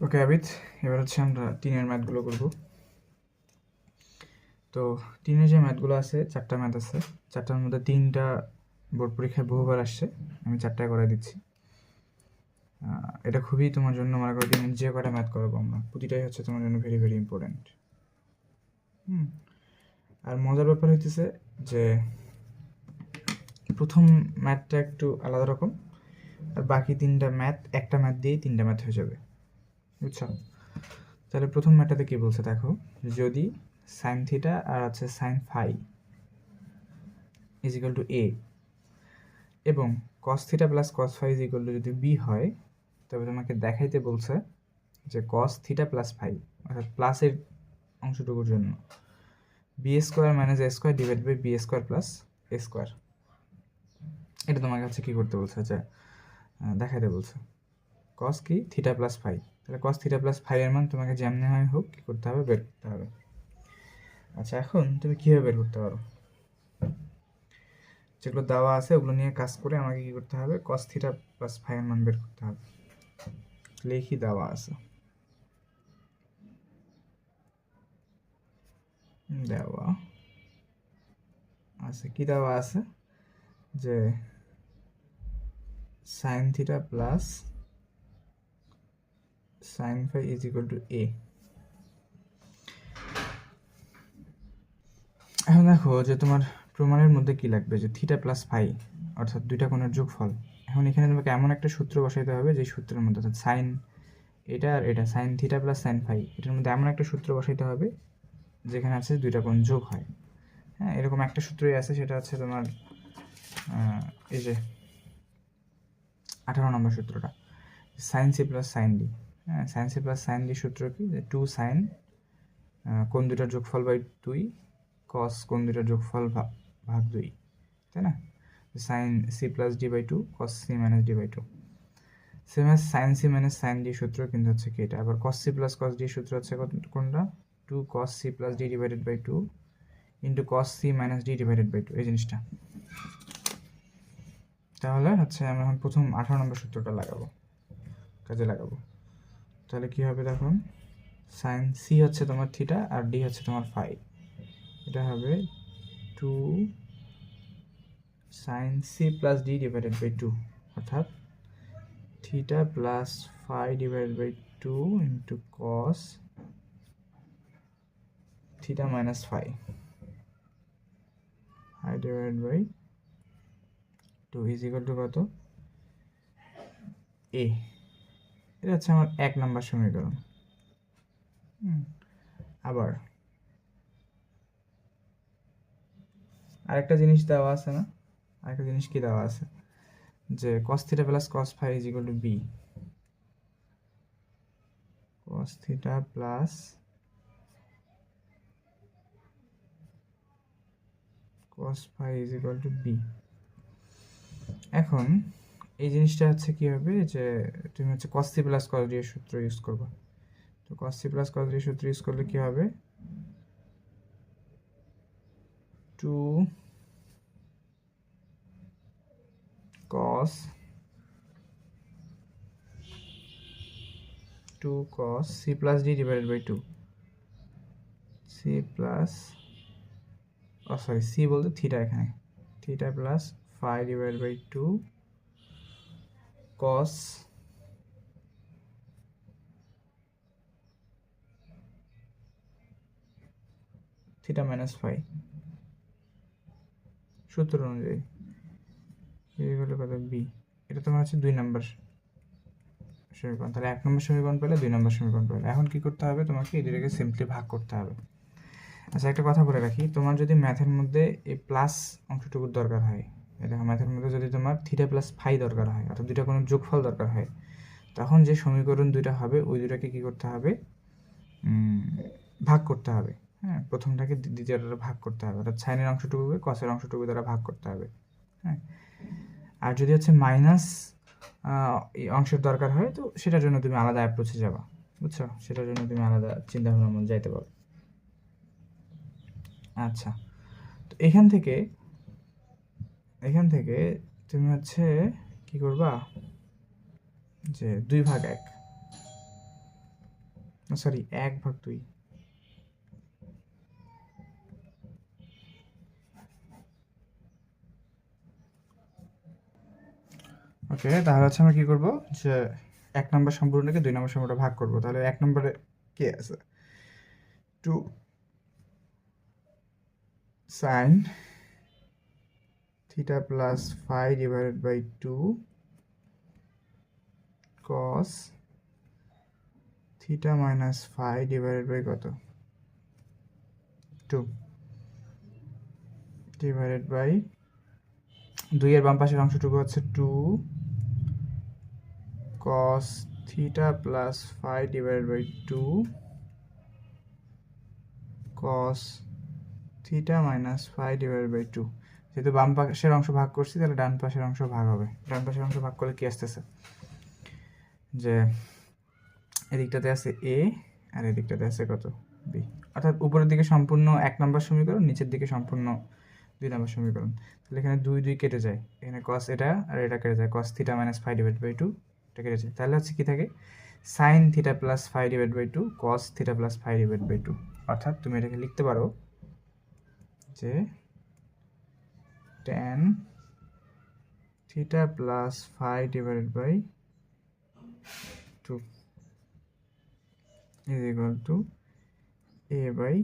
ওকে আবিদ, এবার হচ্ছে আমরা 3-এর ম্যাথগুলো করব। তো 3-এর যে ম্যাথগুলো আছে, 4টা ম্যাথ আছে। 4টার মধ্যে 3টা বোর্ড পরীক্ষায় বহুবার আসছে, আমি 4টায় করে দিচ্ছি। এটা খুবই তোমার জন্য, মনে করো দিনের যে কটা ম্যাথ করবো আমরা, প্রতিটাই হচ্ছে তোমার জন্য ভেরি ভেরি ইম্পর্টেন্ট। আর মজার ব্যাপার হইতেছে যে প্রথম ম্যাথটা একটু আলাদা রকম, আর বাকি 3টা ম্যাথ একটা ম্যাথ দিয়েই 3টা ম্যাথ হয়ে যাবে, বুঝছো? তাহলে প্রথম ম্যাথটাতে কি বলছে দেখো, যদি সাইন থিটা আর আছে sine phi is equal to এ এবং cos theta plus cos phi is equal to যদি বি হয়, তবে তোমাকে দেখাইতে বলছে যে কস থিটা প্লাস ফাই, অর্থাৎ প্লাসের অংশটুকুর জন্য B square minus A square divide by B square plus A square. এটা তোমার কাছে কী করতে বলছে, যে দেখাইতে বলছে কস কি থিটা প্লাস ফাই। তাহলে কস থিটা প্লাস ফাই এর মান তোমাকে যেমনি হয় হোক কী করতে হবে, বের করতে হবে। আচ্ছা, এখন তুমি কীভাবে বের করতে পারো? যেগুলো দেওয়া আছে ওগুলো নিয়ে কাজ করে আমাকে কী করতে হবে, কস থিটা প্লাস ফাই এর মান বের করতে হবে। লিখি দেওয়া আছে, দেওয়া আছে কি দেওয়া আছে, যে sine theta plus sine phi is equal to A. এখন দেখো যে তোমার প্রমাণের মধ্যে কি লাগবে, যে থিটা প্লাস ফাই অর্থাৎ দুইটা কোণের যোগফল। এখন এখানে তোমাকে এমন একটা সূত্র বসাইতে হবে যে সূত্রের মধ্যে, অর্থাৎ সাইন এটা আর এটা sine theta plus sine phi, এটার মধ্যে এমন একটা সূত্র বসাইতে হবে যেখানে আছে দুইটা কোণ যোগ হয়। হ্যাঁ, এরকম একটা সূত্রই আছে, সেটা হচ্ছে তোমার এই যে 18 নম্বর সূত্রটা, sine C plus sine D. হ্যাঁ, sine C plus sine D সূত্র কি, যে 2 সাইন কোণ দুটার যোগফল বাই 2 কস কোণ দুটার যোগফল ভাগ 2, তাই না? Sine C plus D by 2 cos C minus D by 2। Same as sine C minus sine D সূত্র কিন্তু হচ্ছে কি এটা। আবার cos C plus cos D সূত্র হচ্ছে কোনটা, 2 cos C plus D divided by 2 into cos C minus D divided by 2, এই জিনিসটা। তাহলে হচ্ছে আমরা এখন প্রথম 18 নম্বর সূত্রটা লাগাবো, কাজে লাগাবো। তাহলে কী হবে দেখো, সাইন সি হচ্ছে তোমার থিটা আর ডি হচ্ছে তোমার ফাই, এটা হবে 2 sine C plus D divided by 2, অর্থাৎ theta plus phi divided by 2 into cos theta minus phi divided by 2 is equal to কত, এ। এটা হচ্ছে আমার 1 নম্বর সমীকরণ। আবার আরেকটা জিনিস দেওয়া আছে না, আরেকটা জিনিস কি দেওয়া আছে, যে cos theta plus cos phi is equal to B. Cos theta plus cos phi is equal to B. এখন এই জিনিসটা হচ্ছে কি হবে, যে তুমি হচ্ছে cos C plus cos D এর সূত্র ইউজ করবা। তো cos C plus cos D এর সূত্র ইউজ করলে কি হবে, 2 cos 2 cos c plus d divided by 2, c plus c বলতে থিটা, এখানে theta plus phi divide by 2 cos theta minus phi সূত্র অনুযায়ী এগুলো কত বি। এটা তোমার হচ্ছে 2 নম্বর সমীকরণ। তাহলে 1 নম্বর সমীকরণ পেলে 2 নম্বর সমীকরণ পেলে। এখন কি করতে হবে, তোমাকে এই দুটোকে সিম্পলি ভাগ করতে হবে। আচ্ছা, একটা কথা বলে রাখি, তোমার যদি ম্যাথের মধ্যে এই প্লাস অংশটুকুর দরকার হয়, এটা ম্যাথের মধ্যে যদি তোমার থিটা প্লাস ফাই দরকার হয়, অর্থাৎ দুইটা কোনো যোগফল দরকার হয়, তখন যে সমীকরণ দুইটা হবে ওই দুটাকে কী করতে হবে, ভাগ করতে হবে। হ্যাঁ, প্রথমটাকে দ্বিতীয়টা ভাগ করতে হবে, অর্থাৎ সাইনের অংশটুকুকে কসের অংশটুকু দ্বারা ভাগ করতে হবে। হ্যাঁ, আর যদি হচ্ছে মাইনাস এই অংশের দরকার হয়, তো সেটার জন্য তুমি আলাদা অ্যাপ্রোচে যাবা, বুঝছো? সেটার জন্য তুমি আলাদা চিন্তাভাবনার মধ্যে যাইতে পারো। আচ্ছা, তো এখান থেকে তুমি হচ্ছে কি করবা, যে 2 ভাগ 1, সরি 1/2। ওকে, তাহলে হচ্ছে আমরা কি করব, যে 1 নম্বর সম্পূর্ণটাকে 2 নম্বর সম্পূর্ণটা ভাগ করব। তাহলে 1 নম্বরে কি আছে, 2 sin theta plus phi divided by 2 cos theta minus phi divided by কত, 2 ডিভাইডেড বাই 2 এর বাম পাশের অংশটুকু হচ্ছে 2 cos theta plus phi divided by 2 cos theta minus phi divided by 2। যেহেতু বাম পাশের অংশ ভাগ করছি, তাহলে ডান পাশের অংশ ভাগ হবে। ডান পাশের অংশ ভাগ করলে কি আসতেছে, যে এদিকটাতে আছে a আর এদিকটাতে আছে কত, b। অর্থাৎ উপরের দিকে সম্পূর্ণ 1 নম্বর সমীকরণ, নিচের দিকে সম্পূর্ণ 2 নম্বর সমীকরণ। তাহলে এখানে 2 2 কেটে যায়, এখানে cos এটা আর এটা কেটে যায়, cos theta minus phi divide by 2 এটা কেটে যায়। তাহলে হচ্ছে কি থাকে, sin theta plus phi divide by 2 cos theta plus phi divide by 2। অর্থাৎ তুমি এটাকে লিখতে পারো যে tan theta plus phi divided by 2 is equal to a by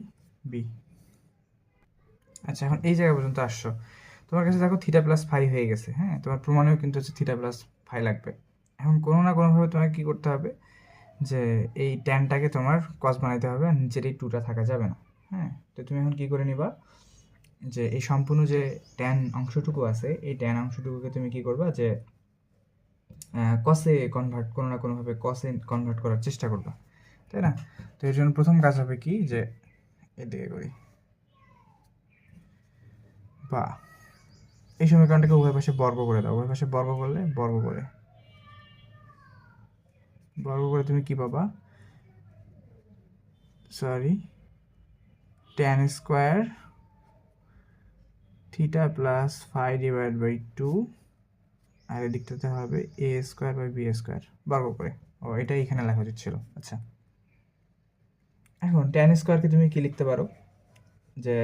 b। আচ্ছা, এখন এই জায়গা পর্যন্ত আসছো, তোমার কাছে দেখো থিটা প্লাস ফাই হয়ে গেছে। হ্যাঁ, তোমার প্রমাণেও কিন্তু হচ্ছে থিটা প্লাস ফাই লাগবে। এখন কোনো না কোনোভাবে তোমাকে কী করতে হবে, যে এই ট্যানটাকে তোমার কস বানাইতে হবে, আর নিচের এই 2টা থাকা যাবে না। হ্যাঁ, তো তুমি এখন কী করে নিবা, যে এই সম্পূর্ণ যে ট্যান অংশটুকু আছে, এই ট্যান অংশটুকুকে তুমি কী করবা, যে কসে কনভার্ট, কোনো না কোনোভাবে কসে কনভার্ট করার চেষ্টা করবা, তাই না? তো এর জন্য প্রথম কাজ হবে কি, যে এদিকে করি, বা এই সমীকরণটাকে উভয় পাশে বর্গ করে দাও। উভয় পাশে বর্গ করলে বর্গ করে তুমি কি পাবা, sorry tan square theta plus phi divide by 2 আর এদিকটাতে হবে a square by b square বর্গ করে। ও, এটাই এখানে লেখা উচিত ছিল। আচ্ছা, এখন tan স্কোয়ারকে তুমি কি লিখতে পারো, যে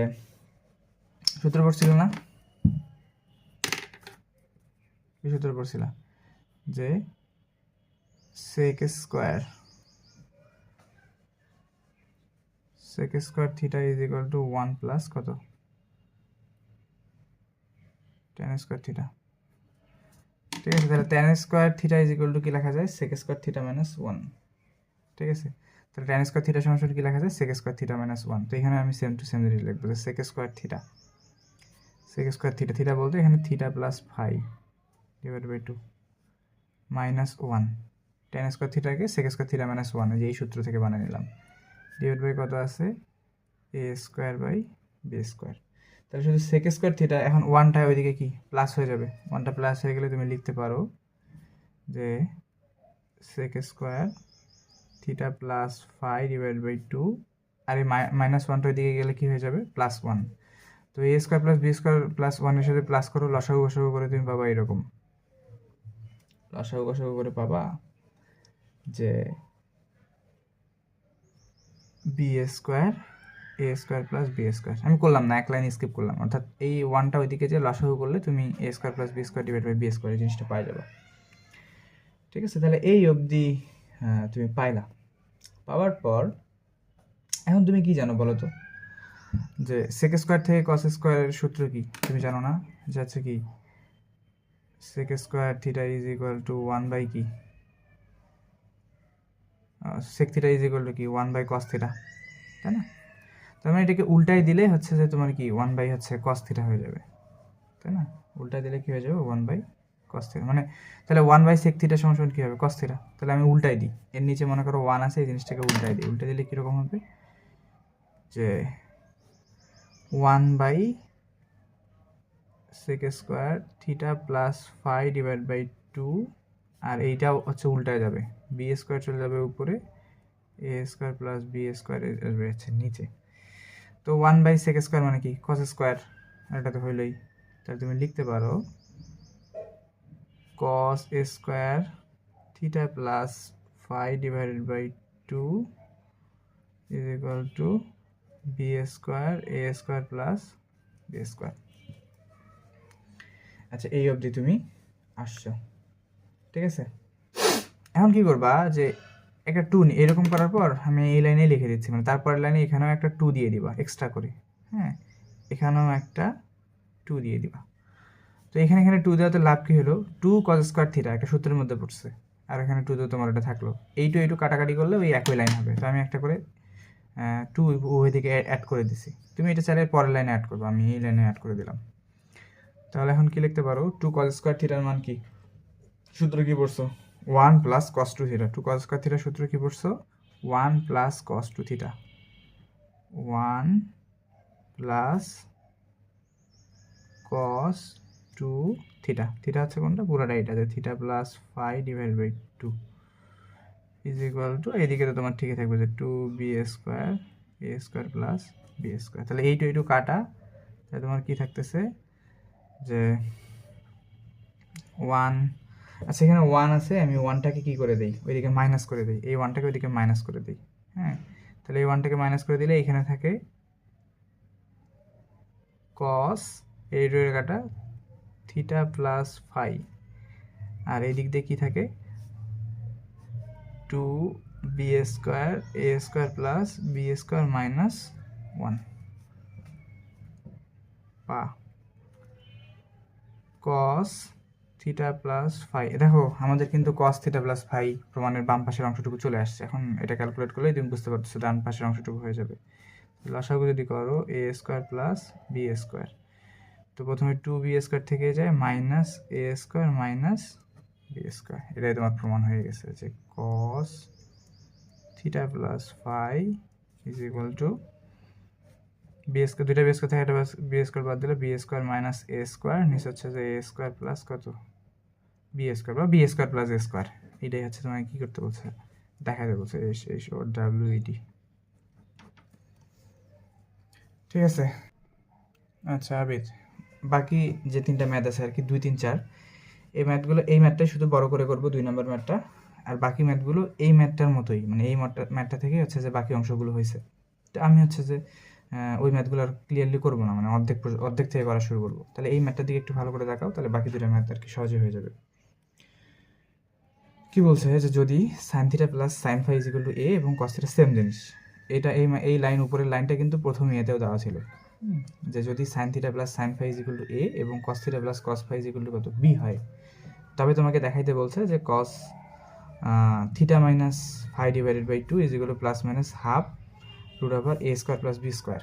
সূত্র পড়ছিল না, কি সূত্র পড়ছিল, যে sec square theta is equal to 1 plus কত, tan স্কোয়ার থিটা। ঠিক আছে, তাহলে tan square theta is equal to কি লেখা যায়, sec স্কোয়ার থিটা মাইনাস 1। ঠিক আছে, তাহলে tan স্কোয়ার থিটা সমান কি লেখা যায়, sec স্কোয়ার থিটা মাইনাস 1। তো এখানে আমি সেম টু সেম জিনিস লিখবো, যে sec স্কোয়ার থিটা বলতে এখানে theta plus phi divide by 2 minus 1, tan square থিটাকে sec স্কোয়ার থিটা মাইনাস 1, যে এই সূত্র থেকে বানিয়ে নিলাম, ডিভাইড বাই কত আছে, a square by b square. তাহলে শুধু sec স্কোয়ার থিটা, এখন 1টা ওইদিকে কি প্লাস হয়ে যাবে, 1টা প্লাস হয়ে গেলে তুমি লিখতে পারো যে sec square theta plus phi divide by 2 আর এই মাইনাস 1টা ওইদিকে গেলে কি হয়ে যাবে, প্লাস 1। তো a square plus b square plus 1-এর সাথে প্লাস করো, লসাগু গসাগু করে তুমি পাবা এরকম, লসাগু গসাগু করে পাবা যে b square a square plus b square. আমি করলাম না, এক লাইন স্কিপ করলাম, অর্থাৎ এই 1টা ওইদিকে যে লসাগু করলে তুমি a square plus b square divide by b square এই জিনিসটা পাই যাবে। ঠিক আছে, তাহলে এই অবধি তুমি পাইলা। পাওয়ার পর এখন তুমি কি জানো বলো তো, যে sec স্কোয়ার থেকে cos স্কোয়ারের সূত্র কি তুমি জানো না, যে হচ্ছে কি sec square theta is equal to 1 by কি, sec theta is equal to কি 1 বাই cos থিটা, তাই না? তার মানে এটাকে উল্টাই দিলে হচ্ছে যে তোমার কি 1 বাই হচ্ছে cos থিটা হয়ে যাবে, তাই না? উল্টাই দিলে কি হয়ে যাবে, 1 বাই cos থিটা। মানে তাহলে 1 বাই sec থিটা সমান কি হবে, cos থিটা। তাহলে আমি উল্টাই দিই, এর নিচে মনে করো 1 আছে, এই জিনিসটাকে উল্টাই দিই, উল্টাই দিলে কীরকম হবে, যে 1 by sec square theta plus phi divide by 2 আর এইটাও হচ্ছে উল্টায় যাবে, b স্কোয়ার চলে যাবে উপরে, a square plus b square আসবে হচ্ছে নিচে। তো 1 বাই sec স্কোয়ার মানে কি, cos স্কোয়ার, এটা তো হইলই। তাহলে তুমি লিখতে পারো cos square theta plus phi divided by 2 is equal to B square A square plus B square. আচ্ছা, এই অবধি তুমি আসছো, ঠিক আছে। এখন কি করবা, যে একটা টু এরকম করার পর আমি এই লাইনে লিখে দিচ্ছি, মানে তারপরের লাইনে এখানেও একটা টু দিয়ে দিবা এক্সট্রা করে, হ্যাঁ, এখানেও একটা টু দিয়ে দিবা। তো এখানে এখানে টু দেওয়াতে লাভ কি হলো, টু কজ স্কোয়ার থিটা একটা সূত্রের মধ্যে পড়ছে, আর এখানে টু তো তোমার ওটা থাকলো, এই টু কাটাকাটি করলে ওই একই লাইন হবে। তো আমি একটা করে টু ওই দিকে অ্যাড করে দিছি। তুমি এটা চাইলে পরের লাইনে অ্যাড করবো, আমি এই লাইনে অ্যাড করে দিলাম। তাহলে এখন কি লিখতে পারো, টু কজ স্কোয়ার থিটার মান কি, সূত্র কি পড়ছো, one plus cos two theta. Two cos square থিটার সূত্র কি পড়ছো, one plus cos two theta, one plus cos two theta. Theta হচ্ছে কোনটা, পুরোটা এটা, যে theta plus phi divide by two is equal to, এইদিকে তো তোমার ঠিকই থাকবে যে two B square A square plus B square. তাহলে এই টু কাটা, তাহলে তোমার কি থাকতেছে যে ওয়ান। আচ্ছা, এখানে ওয়ান আছে, আমি ওয়ানটাকে কী করে দিই, ওইদিকে মাইনাস করে দিই, এই ওয়ানটাকে ওইদিকে মাইনাস করে দিই, হ্যাঁ। তাহলে এই ওয়ানটাকে মাইনাস করে দিলে এখানে থাকে কস এই রয়ের কাটা থিটা প্লাস ফাই, আর এই দিক দিয়ে কী থাকে, two B square A square plus B square minus one, বা কস থিটা প্লাস ফাই। দেখো আমাদের কিন্তু কস থিটা প্লাস ফাই প্রমাণের বাম পাশের অংশটুকু চলে আসছে। এখন এটা ক্যালকুলেট করলে তুমি বুঝতে পারছো ডান পাশের অংশটুকু হয়ে যাবে। লসাগু যদি করো A square plus B square, তো প্রথমে টু বি স্কোয়ার থেকে যায় minus A square minus B square. এটাই তোমার প্রমাণ হয়ে গেছে যে cos theta plus phi is equal to B square, দুইটা বি স্কোয়ার থেকে একটা বি স্কোয়ার বাদ দিলে B square minus A square, নিচে হচ্ছে যে এ স্কোয়ার প্লাস কত বি স্কোয়ার, বা B square plus A square. এটাই হচ্ছে তোমাকে কী করতে বলছে, দেখাতে বলছে, এই ডাব্লিউইডি, ঠিক আছে। আচ্ছা আবির, বাকি যে তিনটা ম্যাথ আছে আর কি, 2, 3, 4, এই ম্যাথগুলো, এই ম্যাথটাই শুধু বড় করে করবো 2 নম্বর ম্যাথটা, আর বাকি ম্যাথগুলো এই ম্যাথটার মতোই, মানে এই ম্যাথটা থেকে হচ্ছে যে বাকি অংশগুলো হয়েছে। তো আমি হচ্ছে যে ওই ম্যাথগুলো আর ক্লিয়ারলি করবো না, মানে অর্ধেক থেকে করা শুরু করবো। তাহলে এই ম্যাথটার দিকে একটু ভালো করে দেখাও, তাহলে বাকি দুটো ম্যাথ আর কি সহজে হয়ে যাবে। কি বলছে যে যদি sine theta plus sine phi is equal to এ এবং কস থিটা সেম জিনিস, এটা এই লাইন উপরের লাইনটা কিন্তু প্রথম ইয়েতেও দেওয়া ছিল, যে যদি sine theta plus sine phi is equal to এ এবং cos theta plus cos phi is equal to কত বি হয়, তবে তোমাকে দেখাইতে বলছে যে cos theta minus phi divided by two is equal to plus minus half root over A square plus B square.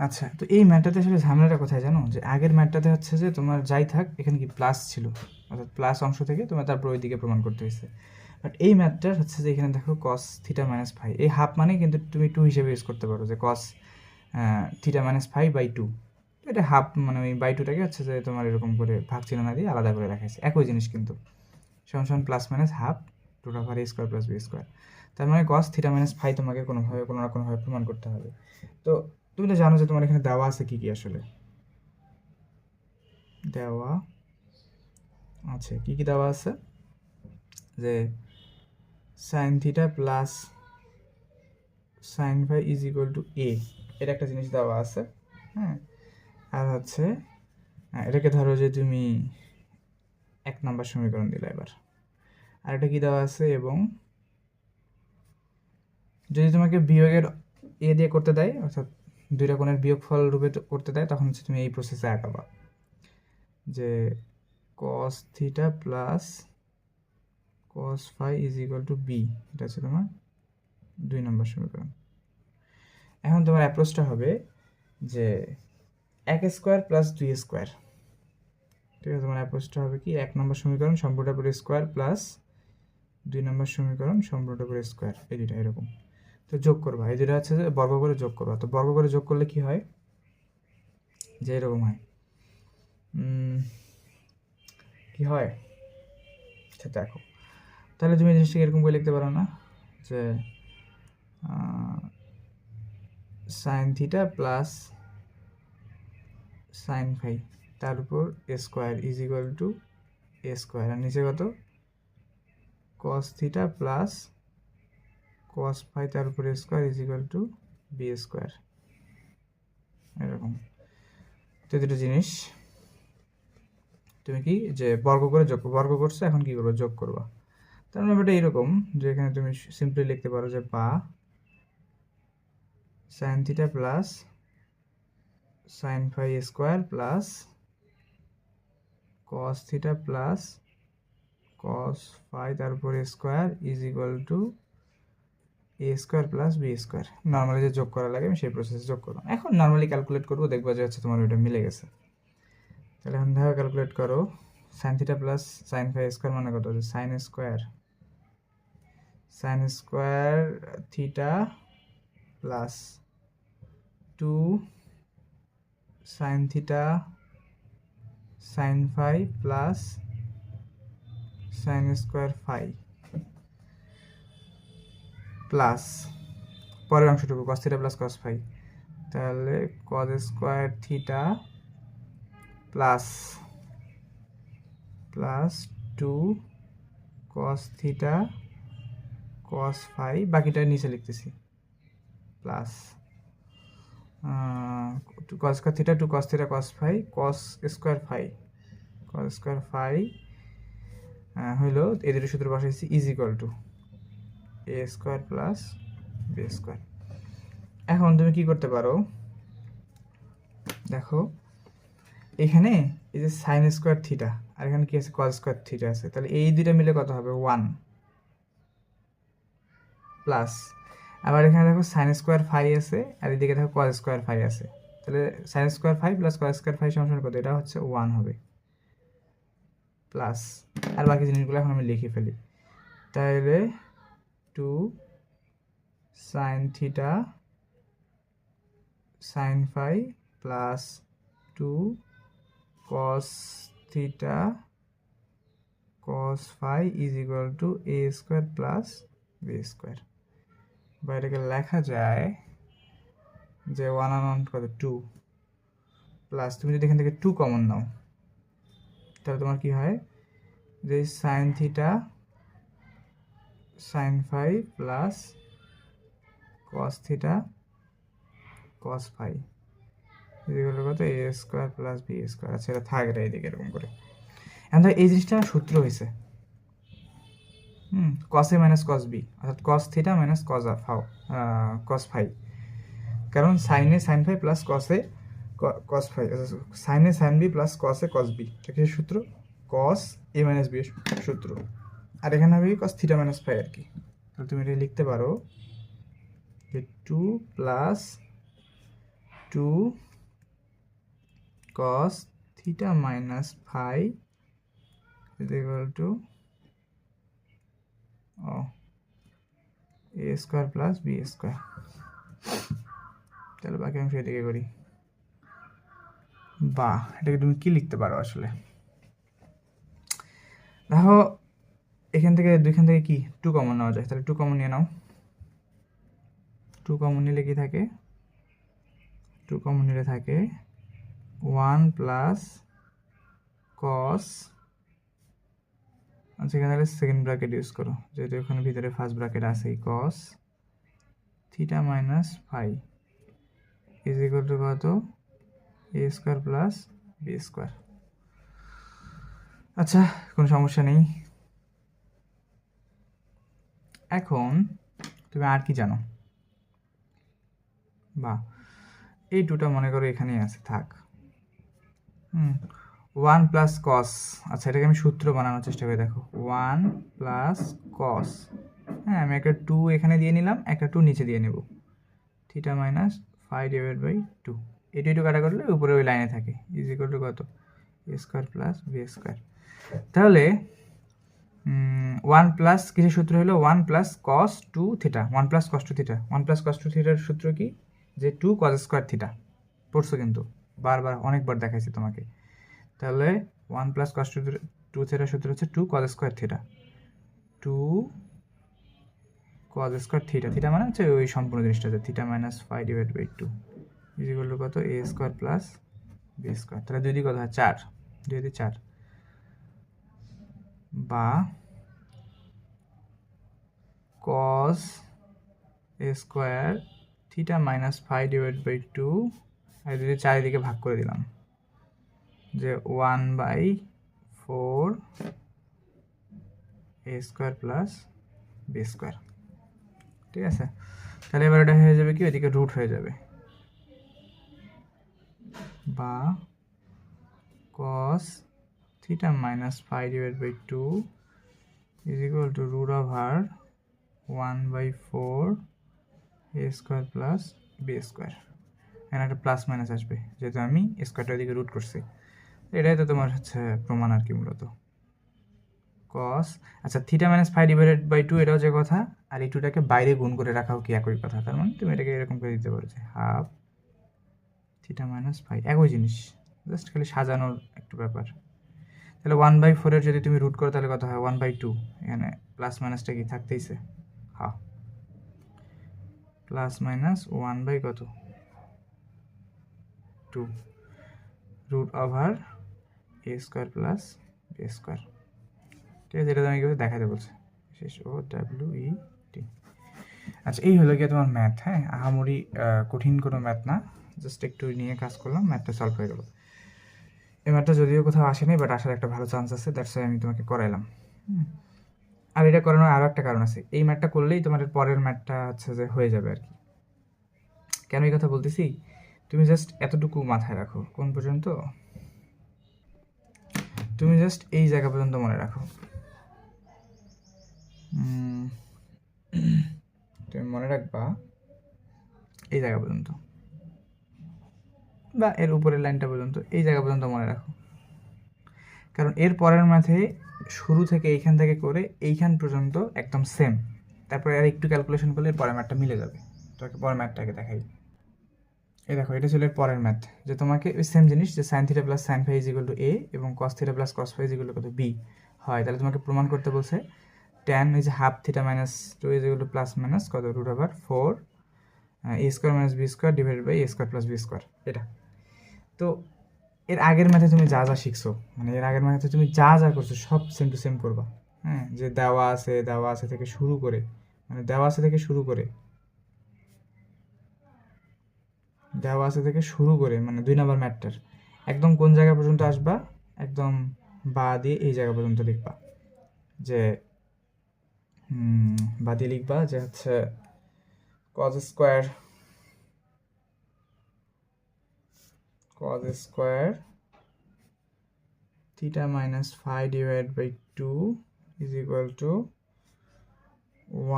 আচ্ছা, তো এই ম্যাটটাতে আসলে ঝামেলাটা কোথায় জানো, যে আগের ম্যাটটাতে হচ্ছে যে তোমার যাই থাক এখানে কি প্লাস ছিল, অর্থাৎ প্লাস অংশ থেকে তোমার তারপর ওই দিকে প্রমাণ করতে হয়েছে। বাট এই ম্যাথটার হচ্ছে যে এখানে দেখো কস থিটা মাইনাস ফাই, এই হাফ মানে কিন্তু তুমি টু হিসেবে ইউজ করতে পারো, যে cos theta minus phi by two, এটা হাফ মানে ওই বাই টুটাকে হচ্ছে যে তোমার এরকম করে ভাগ চিহ্ন না দিয়ে আলাদা করে রাখাইছে, একই জিনিস কিন্তু সমান সমান plus minus half root over এ স্কোয়ার প্লাস বি স্কোয়ার। তার মানে কস থিটা মাইনাস ফাই তোমাকে কোনোভাবে কোনো না কোনোভাবে প্রমাণ করতে হবে। তো তুমি তো জানো যে তোমার এখানে দেওয়া আছে কি কি, আসলে দেওয়া আছে কি কি দেওয়া আছে, যে sine theta plus sine phi is equal to A, এটা একটা জিনিস দেওয়া আছে, হ্যাঁ। আর হচ্ছে এটাকে ধরো যে তুমি 1 নম্বর সমীকরণ দিলে, এবার আর এটা কি দেওয়া আছে, এবং যদি তোমাকে বিয়োগের এ দিয়ে করতে দেয়, অর্থাৎ দুইটা কোণের বিয়োগফল রূপে করতে দেয়, তখন হচ্ছে তুমি এই প্রসেসে আঁকাবা, যে cos theta plus cos phi is equal to B, এটা হচ্ছে তোমার 2 নম্বর সমীকরণ। এখন তোমার অ্যাপ্রোচটা হবে যে 1 স্কোয়ার প্লাস 2 স্কোয়ার, ঠিক আছে। তোমার অ্যাপ্রোচটা হবে কি, 1 নম্বর সমীকরণ সম্পূর্ণটার উপর স্কোয়ার প্লাস 2 নম্বর সমীকরণ সম্পূর্ণটার উপর স্কোয়ার, এই দুটা এরকম। তো যোগ করবা, এই দুটা হচ্ছে যে বর্গ করে যোগ করবা। তো বর্গ করে যোগ করলে কি হয়, যে এরকম হয়, কি হয় আচ্ছা দেখো, তাহলে তুমি জিনিসটাকে এরকম করে লিখতে পারো না, যে sine theta plus sine phi তার উপর A square is equal to A square, আর নিচে কত cos theta plus cos phi তার উপরে square is equal to B square, এরকম। তো দুটো জিনিস তুমি কি যে বর্গ করে বর্গ করছো, এখন কি করবো, যোগ করবা। তার মানে ব্যাপারটা এরকম যে এখানে তুমি সিম্পলি লিখতে পারো যে বা sine theta plus sine phi square plus cos theta plus cos phi তার উপরে square is equal to A square plus B square. Normally যে যোগ করা লাগে আমি সেই প্রসেসে যোগ করবো। এখন নর্মালি ক্যালকুলেট করবো, দেখবো যে হচ্ছে তোমার ওইটা মিলে গেছে। তাহলে এখন দেখো ক্যালকুলেট করো, sine theta plus sine phi square মানে কত হচ্ছে sine square theta plus 2 sine theta sine phi plus sine square phi plus পরের অংশটুকু cos theta plus cos phi, তাহলে cos square theta plus 2 cos theta cos phi, বাকিটা নিচে লিখতেছি, plus cos square theta 2 cos theta cos phi cos square phi হইলো এই দুটো সূত্র বসাইছি is equal to A square plus B square. এখন তুমি কি করতে পারো, দেখো এখানে এই যে সাইন স্কোয়ার থিটা আর এখানে কি আছে কস স্কোয়ার থিটা আছে, তাহলে এই দুইটা মিলে কত হবে 1 প্লাস আবার এখানে দেখো সাইন স্কোয়ার ফাই আছে আর এদিকে দেখো কস স্কোয়ার ফাই আছে, তাহলে sine square phi plus cos square phi সমান কত, এটা হচ্ছে 1 হবে প্লাস, আর বাকি জিনিসগুলো এখন আমি লিখে ফেলি। তাহলে 2 sine theta sine phi plus 2 cos theta cos phi is equal to A square plus B square. বা এটাকে লেখা যায় যে 1 আর 1 কত 2 প্লাস, তুমি যদি এখান থেকে 2 কমন নাও তাহলে তোমার কি হয় যে sine theta sine phi plus cos theta cos phi এদিকে কত A square plus B square. আচ্ছা এটা থাক, এটা এদিকে এরকম করে। এখন এই জিনিসটা সূত্র হয়েছে কস এ মাইনাস কস বি, অর্থাৎ cos theta minus cos phi, কারণ সাইনে সাইন ফাই প্লাস কসে কস ফাই, সাইনে সাইন বি প্লাস কসে কস বি, এটা কিসের সূত্র, কস এ মাইনাস বি এর সূত্র। আর এখানে হবে কস থিটা মাইনাস ফাই আর কি। তাহলে তুমি এটা লিখতে পারো যে 2 plus 2 cos theta minus phi is equal to a square plus b square। তাহলে বাকি অংশ এদিকে করি, বা এটাকে তুমি কি লিখতে পারো আসলে, দেখো এখান থেকে দুইখান থেকে কি 2 কমন নেওয়া যায়, তাহলে 2 কমন নিয়ে নাও। 2 কমন নিলে কি থাকে, 2 কমন নিলে থাকে 1 প্লাস কস, আচ্ছা এখানে সেকেন্ড ব্র্যাকেট ইউজ করো যেহেতু এখানে ভিতরে ফার্স্ট ব্র্যাকেট আছে, cos theta minus phi is equal to কত A square plus B square. আচ্ছা কোনো সমস্যা নেই। এখন তুমি আর কি জানো, বা এই 2টা মনে করো এখানেই আছে, থাক। 1 প্লাস কস, আচ্ছা এটাকে আমি সূত্র বানানোর চেষ্টা করে দেখো, 1 প্লাস কস, হ্যাঁ আমি একটা 2 এখানে দিয়ে নিলাম, একটা 2 নিচে দিয়ে নেব, theta minus phi divide by 2, এটা একটু কাটা করলে উপরে ওই লাইনে থাকে ইজ ইকুয়াল টু কত A square plus B square. তাহলে 1 প্লাস কিসের সূত্র হলো 1 plus cos 2 theta, 1 plus cos 2 theta, 1 plus cos 2 থিটার সূত্র কি যে 2 কস স্কোয়ার থিটা, পড়ছো কিন্তু বারবার অনেকবার দেখাইছি তোমাকে। তাহলে 1 প্লাস কস 2 থিটার সূত্র হচ্ছে 2 cos square theta, 2 cos square theta, theta মানে হচ্ছে ওই সম্পূর্ণ জিনিসটা যে theta minus phi divide by 2 is equal to কত A square plus B square. তাহলে 2 দিয়ে কত হয় 4, 2 দিয়ে 4, বা cos a square theta minus phi divide by 2 আর যদি চারিদিকে ভাগ করে দিলাম যে 1/4 এ স্কোয়ার প্লাস বি স্কোয়ার। ঠিক আছে, তাহলে এবার এটা হয়ে যাবে কি, ওইদিকে রুট হয়ে যাবে, বা cos theta minus phi divide by 2 is equal to root over 1/4 A square plus B square. এখানে একটা প্লাস মাইনাস আসবে যেহেতু আমি স্কোয়ারটার দিকে রুট করছি। এটাই তো তোমার হচ্ছে প্রমাণ আর কি মূলত। কস আচ্ছা theta minus phi divided by 2 এটাও যে কথা, আর এই 2টাকে বাইরে গুণ করে রাখাও কি একই কথা। তার মানে তুমি এটাকে এরকম করে দিতে পারো যে হাফ থিটা মাইনাস ফাই, একই জিনিস, জাস্ট খালি সাজানোর একটু ব্যাপার। তাহলে 1/4 এর যদি তুমি রুট করো তাহলে কত হয় 1/2, এখানে প্লাস মাইনাসটা কি থাকতেইছে, হ্যাঁ প্লাস মাইনাস 1 কত 2 রুট ওভার এ স্কোয়ার প্লাস বি স্কোয়ার। ঠিক আছে, এটা তুমি কীভাবে দেখাতে বলছে, শেষ ও WET। আচ্ছা এই হলো গিয়ে তোমার ম্যাথ। হ্যাঁ, আহামরি কঠিন কোনো ম্যাথ না, জাস্ট একটু নিয়ে কাজ করলাম, ম্যাথটা সলভ হয়ে গেল। এই ম্যাথটা যদিও কোথাও আসেনি, বাট আসার একটা ভালো চান্স আছে, দ্যাটস ওয়াই আমি তোমাকে করাইলাম। আর এটা করানোর আরও একটা কারণ আছে, এই ম্যাথটা করলেই তোমার পরের ম্যাথটা হচ্ছে যে হয়ে যাবে আর কি। কেন এই কথা বলতেছি, তুমি জাস্ট এতটুকু মাথায় রাখো, কোন পর্যন্ত, তুমি জাস্ট এই জায়গা পর্যন্ত মনে রাখো। তুমি মনে রাখবা এই জায়গা পর্যন্ত, বা এর উপরের লাইনটা পর্যন্ত, এই জায়গা পর্যন্ত মনে রাখো। কারণ এর পরের ম্যাথে শুরু থেকে এইখান থেকে করে এইখান পর্যন্ত একদম সেম, তারপরে আর একটু ক্যালকুলেশন করলে এর পরের ম্যাথটা মিলে যাবে। তোমাকে পরের ম্যাথটাকে দেখাই। এই দেখো, এটা ছিল এর পরের ম্যাথ, যে তোমাকে ওই সেম জিনিস যে sine theta plus sine phi is equal to এ এবং cos theta plus cos phi is equal to কত বি হয়। তাহলে তোমাকে প্রমাণ করতে বলছে tan is half theta minus 2 is equal to plus minus কত root over 4 A square minus B square divided by A square plus B square. এটা তো এর আগের ম্যাথে তুমি যা যা শিখছো, মানে এর আগের ম্যাথে তুমি যা যা করছো সব সেম টু সেম করবা। হ্যাঁ, যে দেওয়া আছে থেকে শুরু করে, মানে দেওয়া আছে থেকে শুরু করে মানে 2 নম্বর ম্যাথটার একদম কোন জায়গা পর্যন্ত আসবা, একদম বা দিয়ে এই জায়গা পর্যন্ত লিখবা, যে বা দিয়ে লিখবা যে হচ্ছে cos square theta minus phi divide by 2 is equal to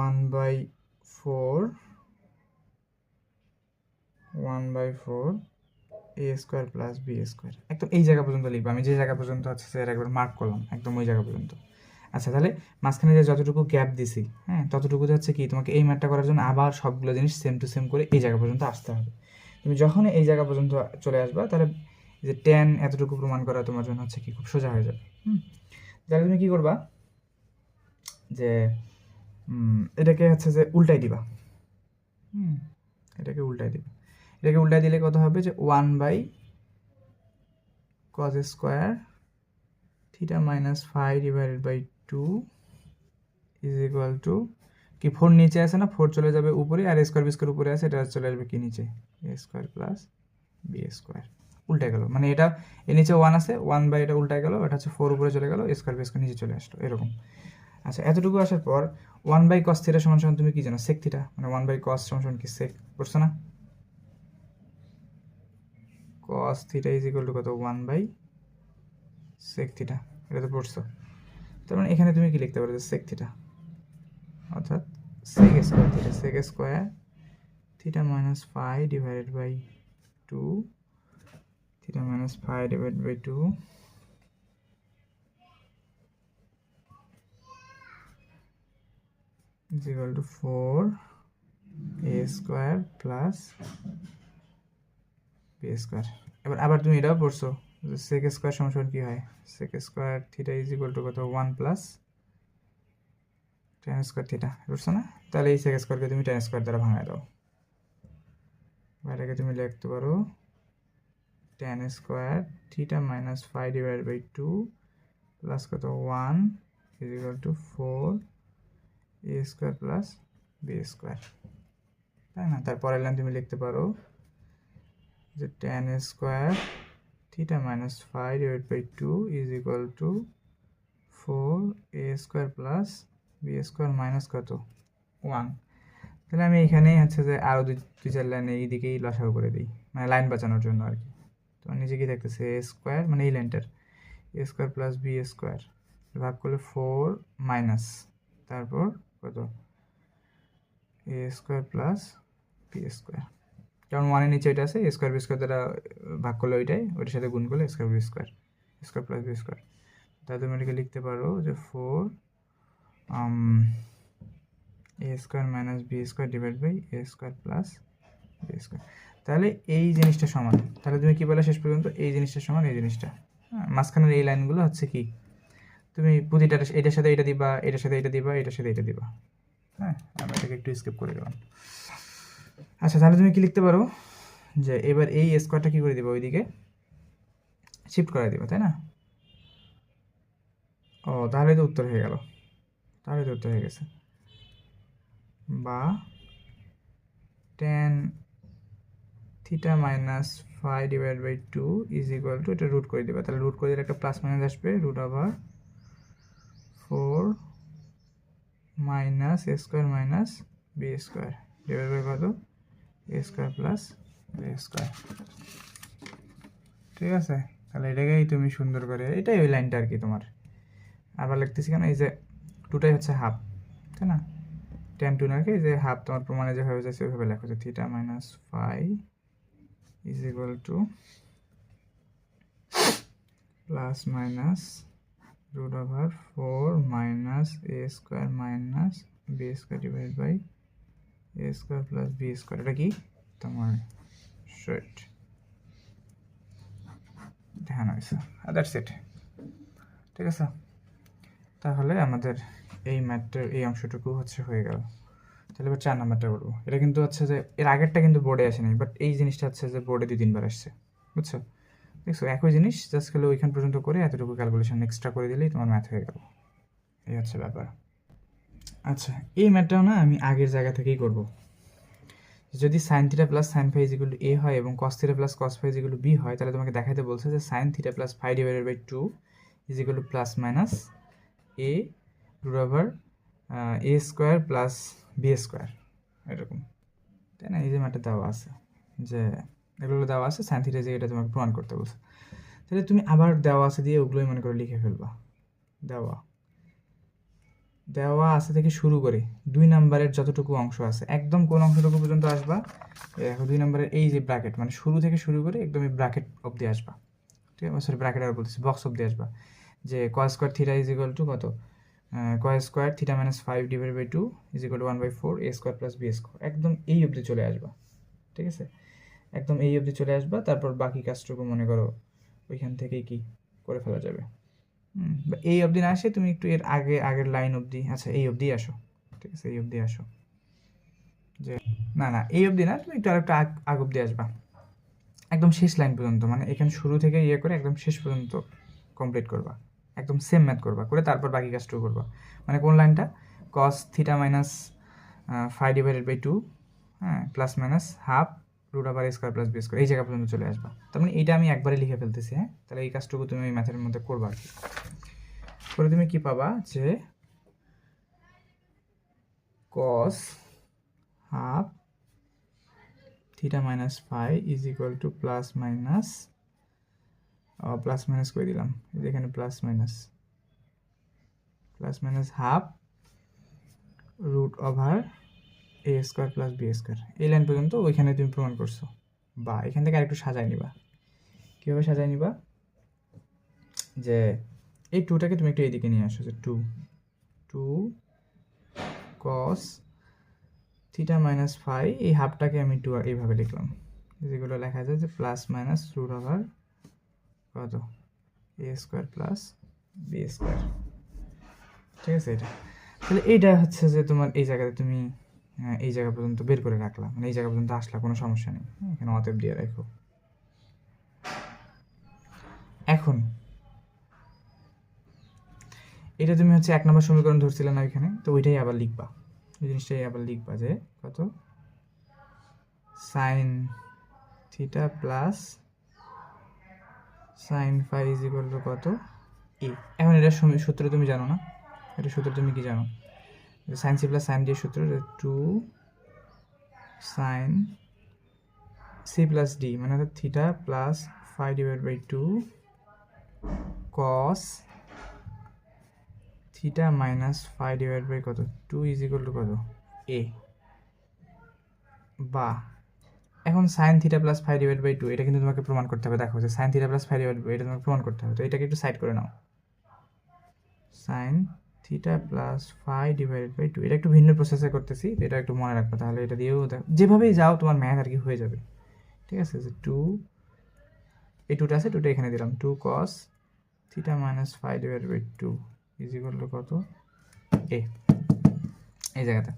1/4 A square plus B square. একদম এই জায়গা পর্যন্ত লিখবা, আমি যে জায়গা পর্যন্ত হচ্ছে স্যার একবার মার্ক করলাম, একদম ওই জায়গা পর্যন্ত। আচ্ছা, তাহলে মাঝখানে যে যতটুকু গ্যাপ দিছি, হ্যাঁ ততটুকুতে হচ্ছে কি তোমাকে এই ম্যাথটা করার জন্য আবার সবগুলো জিনিস সেম টু সেম করে এই জায়গা পর্যন্ত আসতে হবে। তুমি যখন এই জায়গা পর্যন্ত চলে আসবা, তাহলে যে ট্যান এতটুকু প্রমাণ করা তোমার জন্য হচ্ছে কি খুব সোজা হয়ে যাবে। তাহলে তুমি কী করবা, যে এটাকে হচ্ছে যে উল্টাই দিবা। এটাকে উল্টাই দিলে কত হবে, যে 1/cos square theta minus phi divided by 2 is equal to কি 4 নিচে আছে না, 4 চলে যাবে উপরে, আর স্কোয়ার বি স্কোয়ার উপরে আছে, এটা চলে আসবে কি নিচে, এ স্কোয়ার প্লাস বি স্কোয়ার। উল্টে গেল, মানে এটা এর নিচে 1 আছে, 1/, এটা উল্টে গেল, এটা হচ্ছে 4 উপরে চলে গেল, স্কোয়ার বি স্কোয়ার নিচে চলে আসলো, এরকম। আচ্ছা, এতটুকু আসার পর 1/cos থিটা সমান সমান তুমি কি জানো, সেক থিটা, মানে 1/cos সমান সমান কি সেক, করছো না, cos theta is equal to কত 1/sec থিটা, এটা তো পড়ছো। তার মানে এখানে তুমি কি লিখতে পারো, যে sec থিটা অর্থাৎ sec square theta minus phi divided by 2 theta minus phi divided by 2 is equal to 4 A square plus B square. এবার আবার তুমি এটাও পড়ছো, সেক স্কোয়ার সমান কি হয়, sec square theta is equal to কত 1 প্লাস tan স্কোয়ার থিটা, বুঝছো না? তাহলে এই সেক স্কোয়ারকে তুমি tan স্কোয়ার দ্বারা ভাঙায় দাও, এটাকে তুমি লিখতে পারো tan square theta minus phi divide by 2 plus কত 1 is equal to 4 A square plus B square. তাই না? তারপরের লাইন তুমি লিখতে পারো যে tan square theta minus phi divide by 2 is equal to 4a square plus B square minus কত 1। তাহলে আমি এখানেই হচ্ছে যে আরও দুই চার লাইনে এই দিকেই লসাগু করে দিই, মানে লাইন বাঁচানোর জন্য আর কি। তোমার নিজে কি দেখতেছে এ স্কোয়ার মানে এই লাইনটার এ স্কোয়ার প্লাস বি স্কোয়ার ভাগ করলে 4 মাইনাস তারপর কত A square plus B square, কারণ ওয়ানের নিচে ওইটা আছে, এ স্কোয়ার বি স্কোয়ার দ্বারা ভাগ করলে ওইটার সাথে গুণ করলে square b square square plus B square. তাহলে তুমি এটাকে লিখতে পারো যে 4 এ square minus B square divide by A square plus B square. তাহলে এই জিনিসটা সমান, তাহলে তুমি কি বলে শেষ পর্যন্ত এই জিনিসটা সমান এই জিনিসটা, মাঝখানের এই লাইনগুলো হচ্ছে কি তুমি প্রতিটা এটার সাথে এটা দিবা, এটার সাথে এটা দিবা, এটার সাথে এটা দিবা। হ্যাঁ, আমরা এটাকে একটু স্কিপ করে দিলাম। আচ্ছা, তাহলে তুমি কি লিখতে পারো যে এবার এই স্কোয়ারটা কি করে দিবা, ওইদিকে শিফট করে দিবা, তাই না? ও, তাহলে তো উত্তর হয়ে গেল, তাহলে তো উত্তর হয়ে গেছে। বা tan theta minus phi divide by 2 is equal to, এটা রুট করে দিবা, তাহলে রুট করে দিলে একটা প্লাস মাইনাস আসবে, root over 4 minus A square minus B square divide by কত A square plus B square. ঠিক আছে, তাহলে এটাকেই তুমি সুন্দর করে, এটাই ওই লাইনটা আর কি তোমার। আবার লিখতেছি কেন, এই যে টুটাই হচ্ছে হাফ, তাই না? tan 2 নাকি যে হাফ তোমার প্রমাণে যেভাবে যাচ্ছে ওইভাবে লেখো যে theta minus phi is equal to plus minus root over 4 minus A square minus B square divide by A square plus B square. এটা কি তোমার সেট ধ্যান হয়েছে, দ্যাটস ইট। ঠিক আছে, তাহলে আমাদের এই ম্যাথটার এই অংশটুকু হচ্ছে হয়ে গেল। তাহলে এবার 4 নাম্বারটা করবো। এটা কিন্তু হচ্ছে যে এর আগেরটা কিন্তু বোর্ডে আসেনি, বাট এই জিনিসটা হচ্ছে যে বোর্ডে 2-3 বার আসছে, বুঝছো? দেখছো, একই জিনিস, জাস্ট খালি ওইখান পর্যন্ত করে এতটুকু ক্যালকুলেশন এক্সট্রা করে দিলেই তোমার ম্যাথ হয়ে গেল। এই হচ্ছে ব্যাপার। আচ্ছা, এই ম্যাথটাও না আমি আগের জায়গা থেকেই করব। যদি sine theta plus sine phi is equal to a হয় এবং cos theta plus cos phi is equal to b হয়, তাহলে তোমাকে দেখাইতে বলছে যে sine theta plus phi divided by 2 is equal to plus minus a root over A square plus B square, এরকম, তাই না? এই যে ম্যাথটা দেওয়া আছে, যে এগুলো দেওয়া আছে সাইন থিটা, যে এটা তোমাকে প্রমাণ করতে বলছে। তাহলে তুমি আবার দেওয়া আছে দিয়ে ওগুলোই মনে করে লিখে ফেলবা। দেওয়া আছে থেকে শুরু করে 2 নাম্বারের যতটুকু অংশ আছে একদম কোন অংশটুকু পর্যন্ত আসবা, দেখো 2 নাম্বারের এই যে ব্র্যাকেট, মানে শুরু থেকে শুরু করে একদম এই ব্র্যাকেট অবধি আসবা। ঠিক আছে, সরি ব্র্যাকেট আর বলতেছি, বক্স অবধি আসবা। যে cos square theta is equal to কত, cos square theta minus 5 divide by 2 is equal to 1/4 A square plus B square, একদম এই অবধি চলে আসবা। ঠিক আছে, একদম এই অবধি চলে আসবা। তারপর বাকি কাজটুকু মনে করো ওইখান থেকেই কি করে ফেলা যাবে। এই অবধি না আসে তুমি একটু এর আগের লাইন অবধি, আচ্ছা এই অবধি আসো। ঠিক আছে, এই অবধি আসো, যে না এই অবধি না, তুমি একটু আরেকটা আগ অবধি আসবা, একদম শেষ লাইন পর্যন্ত, মানে এখানে শুরু থেকে ইয়ে করে একদম শেষ পর্যন্ত কমপ্লিট করবা, একদম সেম ম্যাথ করবা, করে তারপর বাকি কাজটুকু করবা। মানে কোন লাইনটা, cos theta minus 5 divided by 2, হ্যাঁ, plus minus half root over এ স্কোয়ার প্লাস বি স্কোয়ার, এই জায়গা পর্যন্ত চলে আসবা। তার মানে এইটা আমি একবারে লিখে ফেলতেছি। হ্যাঁ, তাহলে এই কাজটুকু তুমি এই ম্যাথের মধ্যে করবা আর কি। করে তুমি কি পাবা, যে cos half theta minus phi is equal to plus minus করে দিলাম, এখানে plus minus half root over এ স্কোয়ার প্লাস বি স্কোয়ার। এই লাইন পর্যন্ত ওইখানে তুমি প্রমাণ করছো। বা এখান থেকে আরেকটু সাজাই নিবা। কীভাবে সাজাই নিবা, যে এই টুটাকে তুমি একটু এইদিকে নিয়ে আসো, যে two cos theta minus phi, এই হাফটাকে আমি 2 এইভাবে লিখলাম, যেগুলো লেখা যায় যে প্লাস মাইনাস রুট ওভার কত A square plus B square. ঠিক আছে, এটা তাহলে এইটা হচ্ছে যে তোমার এই জায়গাতে তুমি এই জায়গা পর্যন্ত বের করে রাখলাম, মানে এই জায়গা পর্যন্ত আসলা, কোনো সমস্যা নেই, এখানে অতএব দিয়ে রাখো। এখন এটা তুমি হচ্ছে 1 নম্বর সমীকরণ ধরছিলে না এখানে, তো ওইটাই আবার লিখবা, ওই জিনিসটাই আবার লিখবা, যে কত sine theta plus sine phi is equal to কত এ। এখন এটা সূত্র তুমি জানো না, এটা সূত্র তুমি কি জানো? Sine C plus sine D এর সূত্র 2 সাইন সি প্লাস ডি মানে হচ্ছে theta plus phi divide by 2 cos theta minus phi divide by কত 2 ইজ ইকুয়াল টু কত এ। বা এখন sine theta plus phi divide by 2 এটা কিন্তু তোমাকে প্রমাণ করতে হবে। দেখো যে sine theta plus phi divide by এটা তোমাকে প্রমাণ করতে হবে, তো এটাকে একটু সাইড করে নাও। Sine theta plus phi divided by 2 এটা একটু ভিন্ন প্রসেসে করতেছি, তো এটা একটু মনে রাখবে, তাহলে এটা দিয়েও যেভাবেই যাও তোমার ম্যাথ আর কি হয়ে যাবে। ঠিক আছে, যে 2 এই 2টা আছে, 2টা এখানে দিলাম, 2 cos theta minus phi divided by 2 is equal to কত এ। এই জায়গাতে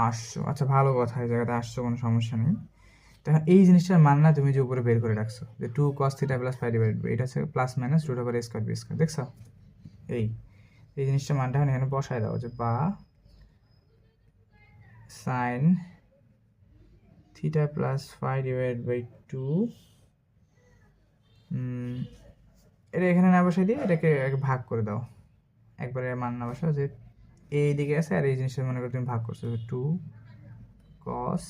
আসছো, আচ্ছা ভালো কথা, এই জায়গাতে আসছো, কোনো সমস্যা নেই। তখন এই জিনিসটার মান না তুমি যে উপরে বের করে রাখছো যে 2 cos theta plus phi divided by এটা হচ্ছে plus minus root over a square B square, দেখছো? এই জিনিসটা মানটা এখন এখানে বসায় দাও যে বা sine theta plus phi divide by 2 এটা এখানে না বসাই দিয়ে এটাকে ভাগ করে দাও, একবারে মান না বসাও, যে এই দিকে আছে আর এই জিনিসটা মনে করো তুমি ভাগ করছো 2 cos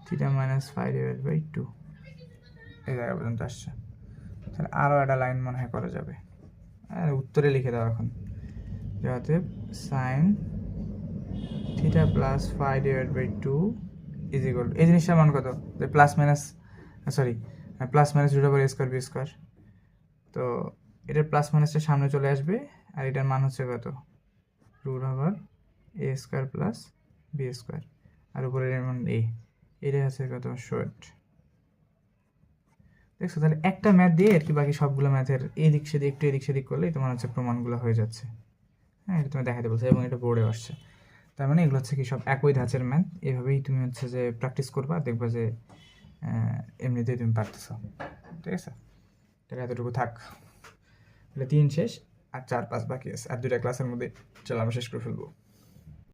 theta minus phi divide by 2 এই জায়গা পর্যন্ত আসছে। তাহলে আরও একটা লাইন মনে হয় করা যাবে, আর উত্তরে লিখে দাও এখন, যাতে sine theta plus phi divide by 2 is equal এই জিনিসটার মান কত, যে plus minus plus minus root over a square B square, তো এটার প্লাস মাইনাসটা সামনে চলে আসবে আর এটার মান হচ্ছে কত root over a square plus b square, আর উপরে এর মান a, এটা হচ্ছে কত শর্ট। দেখছো, তাহলে একটা ম্যাথ দিয়ে আর কি বাকি সবগুলো ম্যাথের এদিক সেদিক একটু এদিক সেদিক করলেই তোমার হচ্ছে প্রমাণগুলো হয়ে যাচ্ছে। হ্যাঁ, এটা তুমি দেখাতে বলছো এবং এটা বোর্ডে আসছে, তার মানে এগুলো হচ্ছে কি সব একই ধাঁচের ম্যাথ। এভাবেই তুমি হচ্ছে যে প্র্যাকটিস করবা, দেখবা যে এমনিতেই তুমি পারতেছো। ঠিক আছে, তাহলে এতটুকু থাক, তাহলে 3 শেষ, আর 4-5 বাকি আছে, আর 2টা ক্লাসের মধ্যে চলো আমরা শেষ করে ফেলবো।